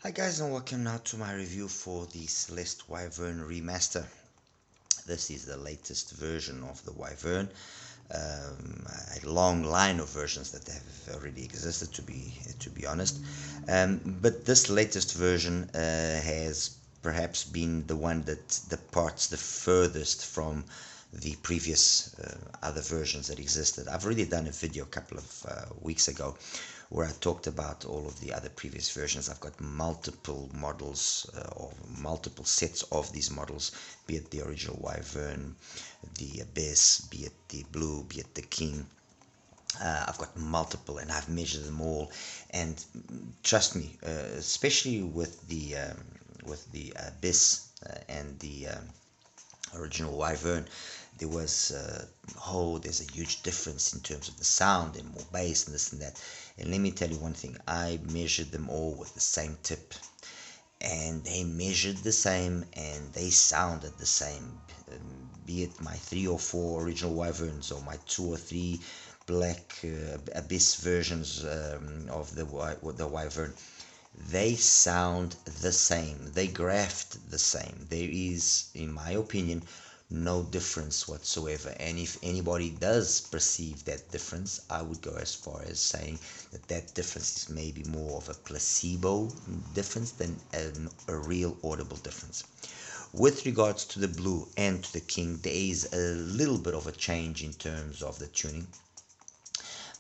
Hi guys, and welcome now to my review for the Celest Wyvern Remaster. This is the latest version of the Wyvern, a long line of versions that have already existed, to be honest. But this latest version has perhaps been the one that departs the furthest from the previous other versions that existed. I've already done a video a couple of weeks ago where I talked about all of the other previous versions. I've got multiple models or multiple sets of these models, be it the original Wyvern, the Abyss, be it the Blue, be it the King. I've got multiple and I've measured them all, and trust me, especially with the Abyss and the original Wyvern, there's a huge difference in terms of the sound and more bass and this and that. And let me tell you one thing, I measured them all with the same tip, and they measured the same and they sounded the same, be it my 3 or 4 original Wyverns or my 2 or 3 black Abyss versions of the Wyvern. They sound the same, they graft the same. There is, in my opinion, no difference whatsoever. And if anybody does perceive that difference, I would go as far as saying that that difference is maybe more of a placebo difference than a real audible difference. With regards to the Blue and to the King, there is a little bit of a change in terms of the tuning,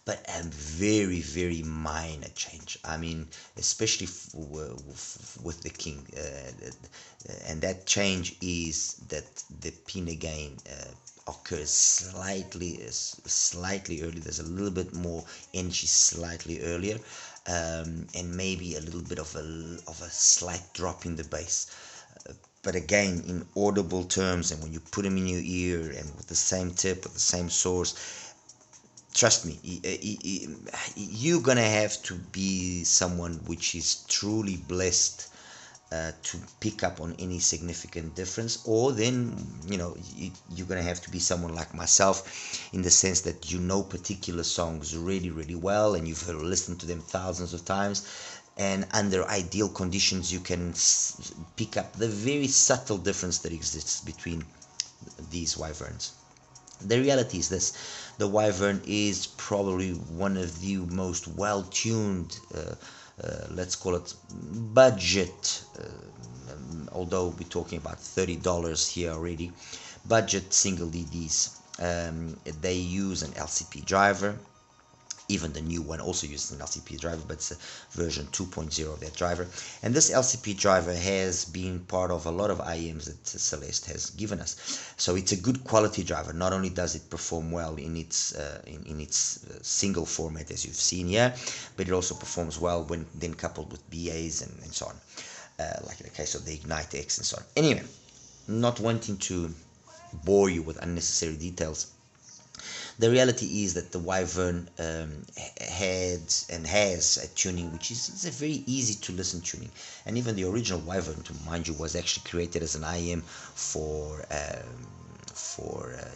but a very, very minor change. I mean, especially with the King, and that change is that the pinna gain occurs slightly early. There's a little bit more energy slightly earlier, and maybe a little bit of a slight drop in the bass. But again, in audible terms, and when you put them in your ear and with the same tip, with the same source, trust me, you're gonna have to be someone which is truly blessed to pick up on any significant difference, or then you're gonna have to be someone like myself, in the sense that you know particular songs really, really well, and you've listened to them thousands of times, and under ideal conditions you can pick up the very subtle difference that exists between these Wyverns. The reality is this: the Wyvern is probably one of the most well-tuned, let's call it budget, although we're talking about $30 here already, budget single DDs. They use an LCP driver. Even the new one also uses an LCP driver, but it's a version 2.0 of that driver. And this LCP driver has been part of a lot of IEMs that Celest has given us. So it's a good quality driver. Not only does it perform well in its single format, as you've seen here, but it also performs well when then coupled with BAs and so on, like in the case of the Ignite X and so on. Anyway, not wanting to bore you with unnecessary details, the reality is that the Wyvern had and has a tuning which is a very easy to listen tuning, and even the original Wyvern, to mind you, was actually created as an IM for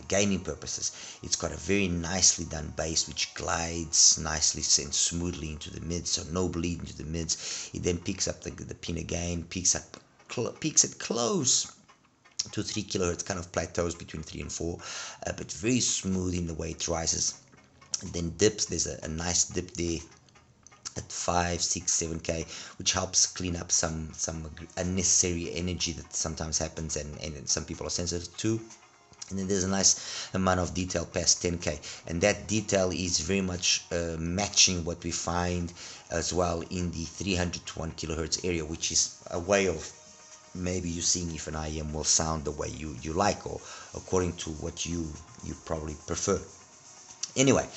gaming purposes. It's got a very nicely done bass which glides nicely and smoothly into the mids, so no bleed into the mids. It then picks up the pin again, peaks it close to 3 kilohertz, kind of plateaus between 3 and 4, but very smooth in the way it rises, and then dips. There's a nice dip there at 5, 6, 7K, which helps clean up some unnecessary energy that sometimes happens, and some people are sensitive to. And then there's a nice amount of detail past 10K, and that detail is very much matching what we find as well in the 300 to 1 kilohertz area, which is a way of maybe you seeing if an IM will sound the way you like, or according to what you probably prefer. Anyway,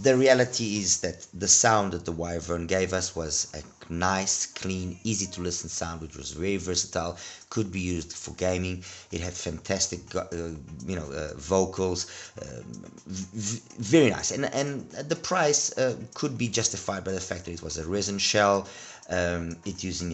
the reality is that the sound that the Wyvern gave us was a nice, clean, easy to listen sound, which was very versatile, could be used for gaming. It had fantastic vocals, very nice, and the price could be justified by the fact that it was a resin shell. It used an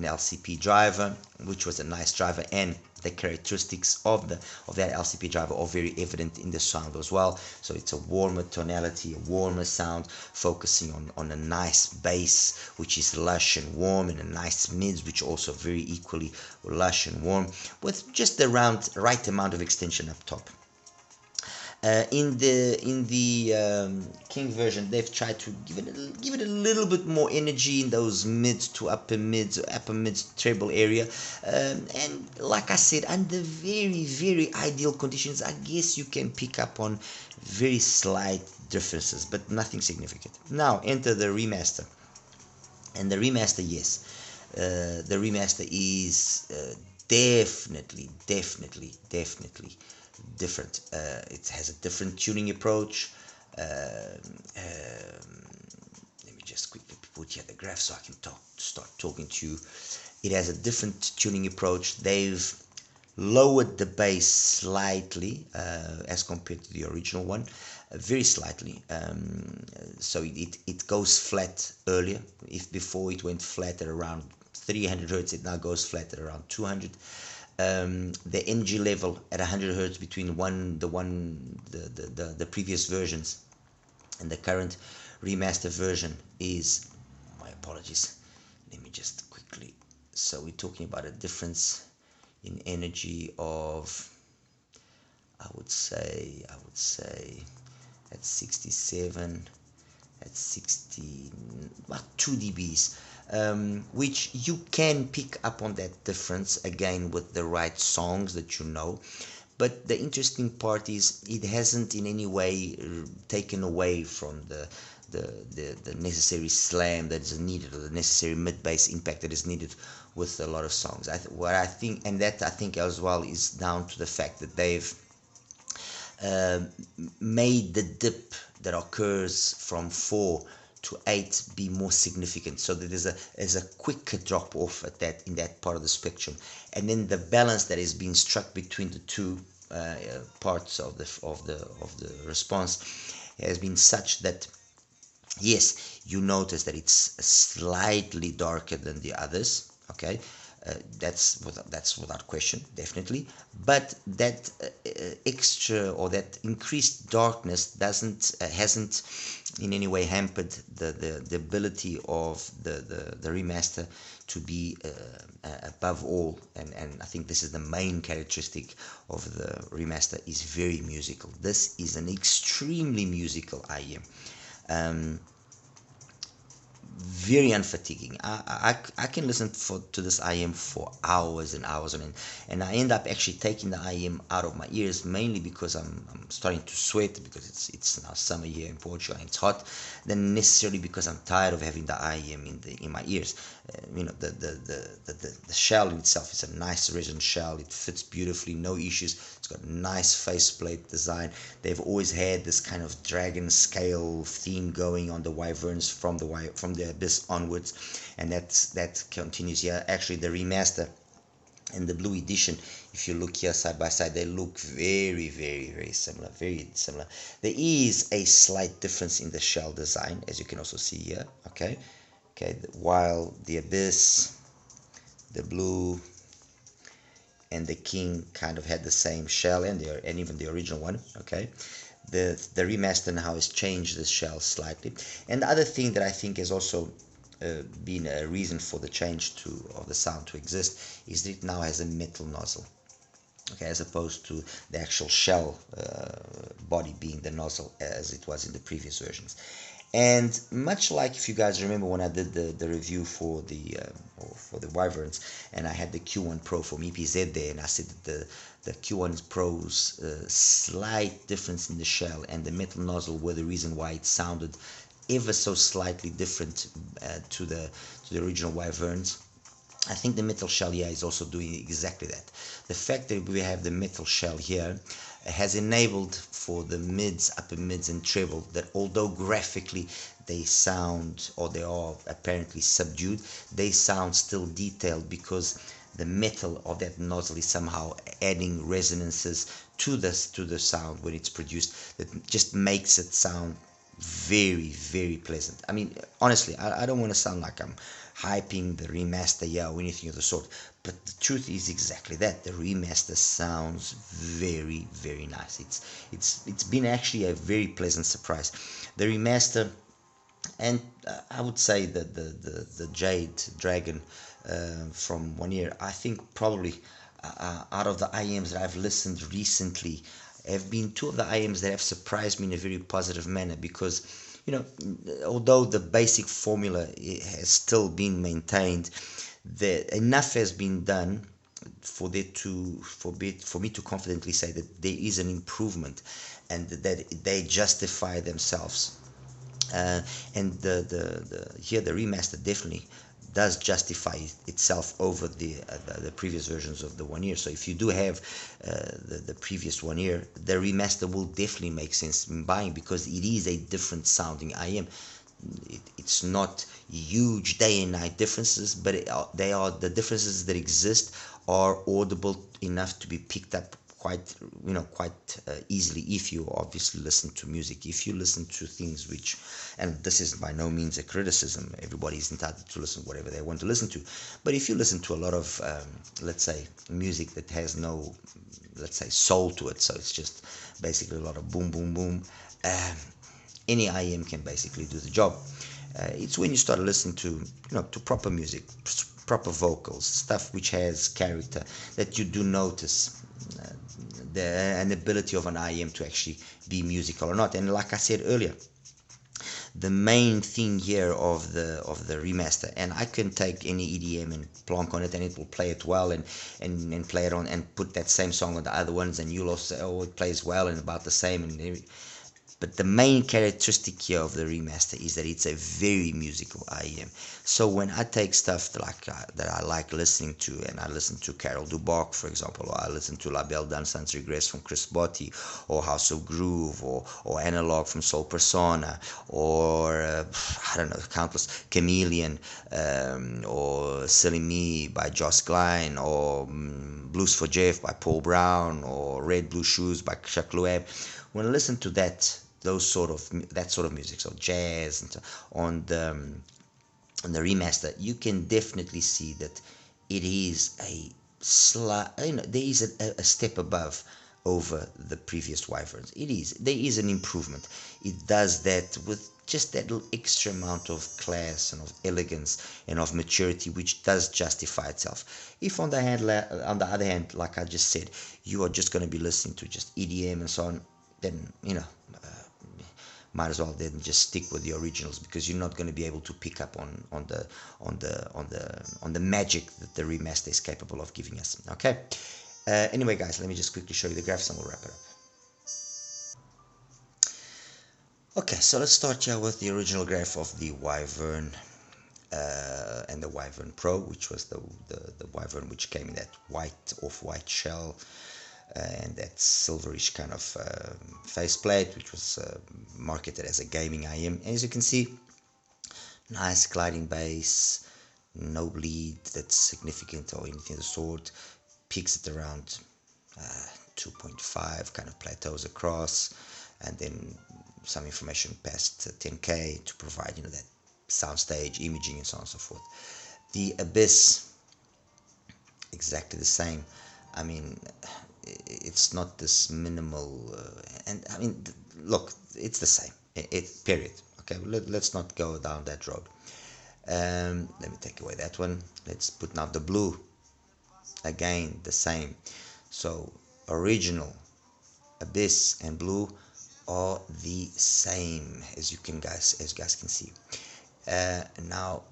LCP driver, which was a nice driver, and the characteristics of that LCP driver are very evident in the sound as well. So it's a warmer tonality, a warmer sound, focusing on a nice bass, which is lush and warm, and a nice mids, which are also very equally lush and warm, with just the right amount of extension up top. In the King version, they've tried to give it a little bit more energy in those mids to upper mids treble area, and like I said, under very ideal conditions, I guess you can pick up on very slight differences, but nothing significant. Now enter the remaster, and the remaster, yes, the remaster is definitely different. It has a different tuning approach. Let me just quickly put here the graph so I can start talking to you. It has a different tuning approach. They've lowered the bass slightly as compared to the original one, very slightly. So it goes flat earlier. If before it went flat at around 300 hertz, it now goes flat at around 200. The energy level at 100 hertz between the previous versions and the current remaster version is, my apologies, let me just quickly, so we're talking about a difference in energy of, I would say at 67, at 60, about 2 dBs, which you can pick up on that difference again with the right songs that you know. But the interesting part is it hasn't in any way taken away from the necessary slam that is needed, or the necessary mid-bass impact that is needed with a lot of songs. What I think, and that I think as well, is down to the fact that they've made the dip that occurs from 4 to 8 be more significant, so that there's a quicker drop off in that part of the spectrum, and then the balance that is being struck between the two parts of the response has been such that, yes, you notice that it's slightly darker than the others. Okay, that's without question, definitely. But that extra, or that increased darkness hasn't in any way hampered the ability of the remaster to be above all, and I think this is the main characteristic of the remaster, is very musical. This is an extremely musical IEM. Very unfatiguing. I can listen to this IEM for hours and hours on end, and I end up actually taking the IEM out of my ears, mainly because I'm starting to sweat, because it's now summer here in Portugal and it's hot, than necessarily because I'm tired of having the IEM in my ears. You know, the shell in itself is a nice resin shell. It fits beautifully, no issues. It's got a nice faceplate design. They've always had this kind of dragon scale theme going on the Wyverns from the Abyss onwards, and that continues here. Actually, the remaster and the blue edition, if you look here side by side, they look very similar, very similar. There is a slight difference in the shell design, as you can also see here. Okay, while the Abyss, the blue, and the King kind of had the same shell, and even the original one. Okay, the remaster now has changed the shell slightly. And the other thing that I think has also been a reason for the change of the sound to exist is that it now has a metal nozzle, okay, as opposed to the actual shell body being the nozzle as it was in the previous versions. And much like, if you guys remember when I did the review for the Wyverns, and I had the Q1 Pro from EPZ there, and I said that the Q1 Pro's slight difference in the shell and the metal nozzle were the reason why it sounded ever so slightly different to the original Wyverns. I think the metal shell here is also doing exactly that. The fact that we have the metal shell here has enabled for the mids, upper mids, and treble, that although graphically they sound, or they are apparently subdued, they sound still detailed, because the metal of that nozzle is somehow adding resonances to the sound when it's produced, that just makes it sound very pleasant. I mean, honestly, I don't want to sound like I'm hyping the remaster, yeah, or anything of the sort. But the truth is exactly that. The remaster sounds very, very nice. It's been actually a very pleasant surprise. The remaster, and I would say that the Jade Dragon from 1 year, I think probably out of the IMs that I've listened recently, have been two of the IMs that have surprised me in a very positive manner, because although the basic formula has still been maintained, enough has been done for me to confidently say that there is an improvement, and that they justify themselves. And here the remaster definitely does justify itself over the previous versions of the 1 year. So if you do have the previous 1 year, the remaster will definitely make sense in buying, because it is a different sounding IM. It's not huge day and night differences, but they are the differences that exist are audible enough to be picked up quite easily, if you obviously listen to music, if you listen to things which, and this is by no means a criticism, everybody is entitled to listen to whatever they want to listen to, but if you listen to a lot of let's say music that has no, let's say, soul to it, so it's just basically a lot of boom boom boom, any IM can basically do the job. It's when you start listening to to proper music, proper vocals, stuff which has character, that you do notice an ability of an IM to actually be musical or not. And like I said earlier, the main thing here of the remaster, and I can take any EDM and plonk on it and it will play it well, and play it on and put that same song on the other ones, and you'll also say, oh, it plays well and about the same, but the main characteristic here of the remaster is that it's a very musical IEM. So when I take stuff that I like listening to, and I listen to Carol Duboc, for example, or I listen to La Belle Dame Sans Regrets from Chris Botti, or House of Groove, or Analog from Soul Persona, or I don't know, countless, Chameleon, or Silly Me by Joss Klein, or Blues for Jeff by Paul Brown, or Red Blue Shoes by Chuck Loeb. When I listen to that sort of music, so jazz, and so on the remaster, you can definitely see that it is a slight, there is a step above over the previous Wyverns. There is an improvement. It does that with just that little extra amount of class and of elegance and of maturity, which does justify itself. If on the other hand, like I just said, you are just going to be listening to just EDM and so on, then might as well then just stick with the originals, because you're not going to be able to pick up on the magic that the remaster is capable of giving us. Okay. Anyway, guys, let me just quickly show you the graphs and we'll wrap it up. Okay, so let's start here with the original graph of the Wyvern and the Wyvern Pro, which was the Wyvern which came in that off-white shell, and that silverish kind of faceplate, which was marketed as a gaming IM. And as you can see, nice gliding bass, no bleed that's significant or anything of the sort, peaks at around 2.5, kind of plateaus across, and then some information past 10K to provide that soundstage imaging and so on and so forth. The Abyss, exactly the same. I mean, it's not this minimal, and I mean, look, it's the same. Period. Okay, let's not go down that road. Let me take away that one. Let's put now the blue. Again, the same. So original, Abyss, and blue are the same, as you guys can see. Now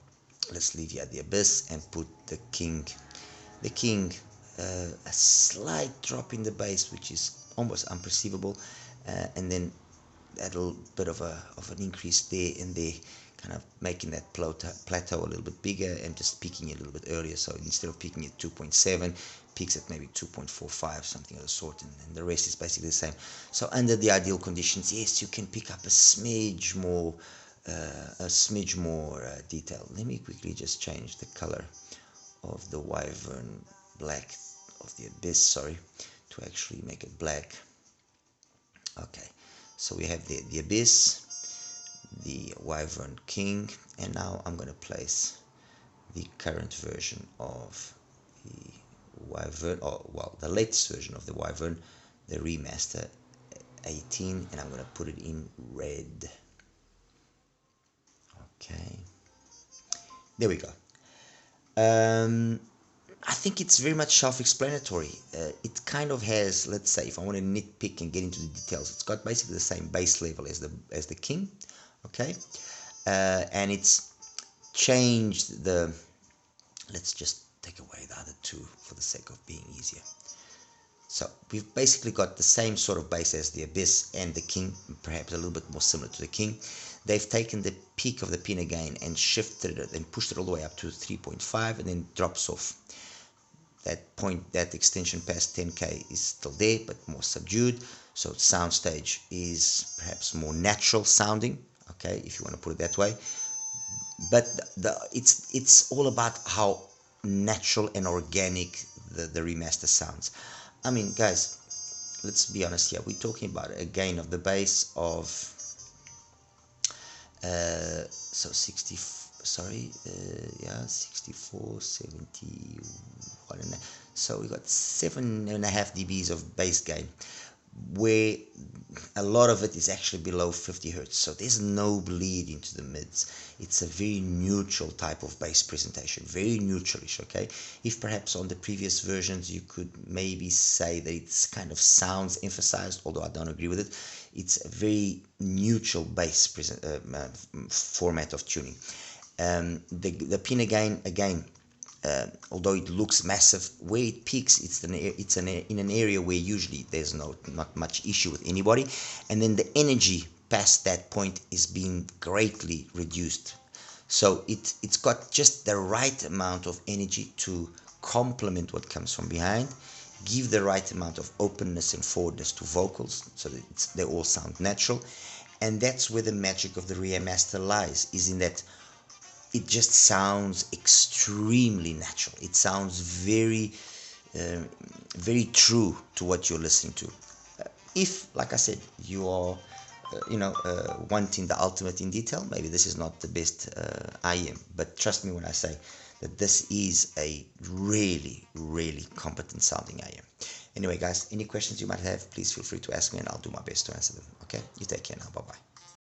let's leave here the Abyss and put the King. The King, a slight drop in the bass, which is almost unperceivable, and then a little bit of an increase there and there, kind of making that plateau a little bit bigger and just peaking it a little bit earlier. So instead of peaking at 2.7, peaks at maybe 2.45, something of the sort, and the rest is basically the same. So under the ideal conditions, yes, you can pick up a smidge more detail. Let me quickly just change the color of the Wyvern black, of the Abyss, sorry, to actually make it black. Okay, so we have the Abyss, the Wyvern King, and now I'm going to place the current version of the Wyvern, or well, the latest version of the Wyvern, the Remaster 18, and I'm going to put it in red. Okay, there we go. I think it's very much self-explanatory. It kind of has, let's say, if I want to nitpick and get into the details, it's got basically the same bass level as the King, okay, and it's changed the. Let's just take away the other two for the sake of being easier. So we've basically got the same sort of bass as the Abyss and the King, perhaps a little bit more similar to the King. They've taken the peak of the pin again and shifted it and pushed it all the way up to 3.5 and then drops off. That extension past 10K is still there, but more subdued. So soundstage is perhaps more natural sounding, okay, if you want to put it that way. But it's all about how natural and organic the Remaster sounds. I mean, guys, let's be honest here. We're talking about a gain of the bass of so 60. Sorry, yeah, 64, 71. So we got 7.5 dBs of bass gain, where a lot of it is actually below 50 Hertz. So there's no bleed into the mids. It's a very neutral type of bass presentation, very neutralish, okay? If perhaps on the previous versions you could maybe say that it's kind of sounds emphasized, although I don't agree with it. It's a very neutral bass format of tuning. The pin again, although it looks massive, where it peaks, it's in an area where usually there's not much issue with anybody, and then the energy past that point is being greatly reduced. So it's got just the right amount of energy to complement what comes from behind, give the right amount of openness and forwardness to vocals, so that they all sound natural, and that's where the magic of the Remaster lies, is in that it just sounds extremely natural. It sounds very, very true to what you're listening to. If, like I said, you are, wanting the ultimate in detail, maybe this is not the best IM. But trust me when I say that this is a really, really competent sounding IM. Anyway, guys, any questions you might have, please feel free to ask me, and I'll do my best to answer them. Okay, you take care now. Bye bye.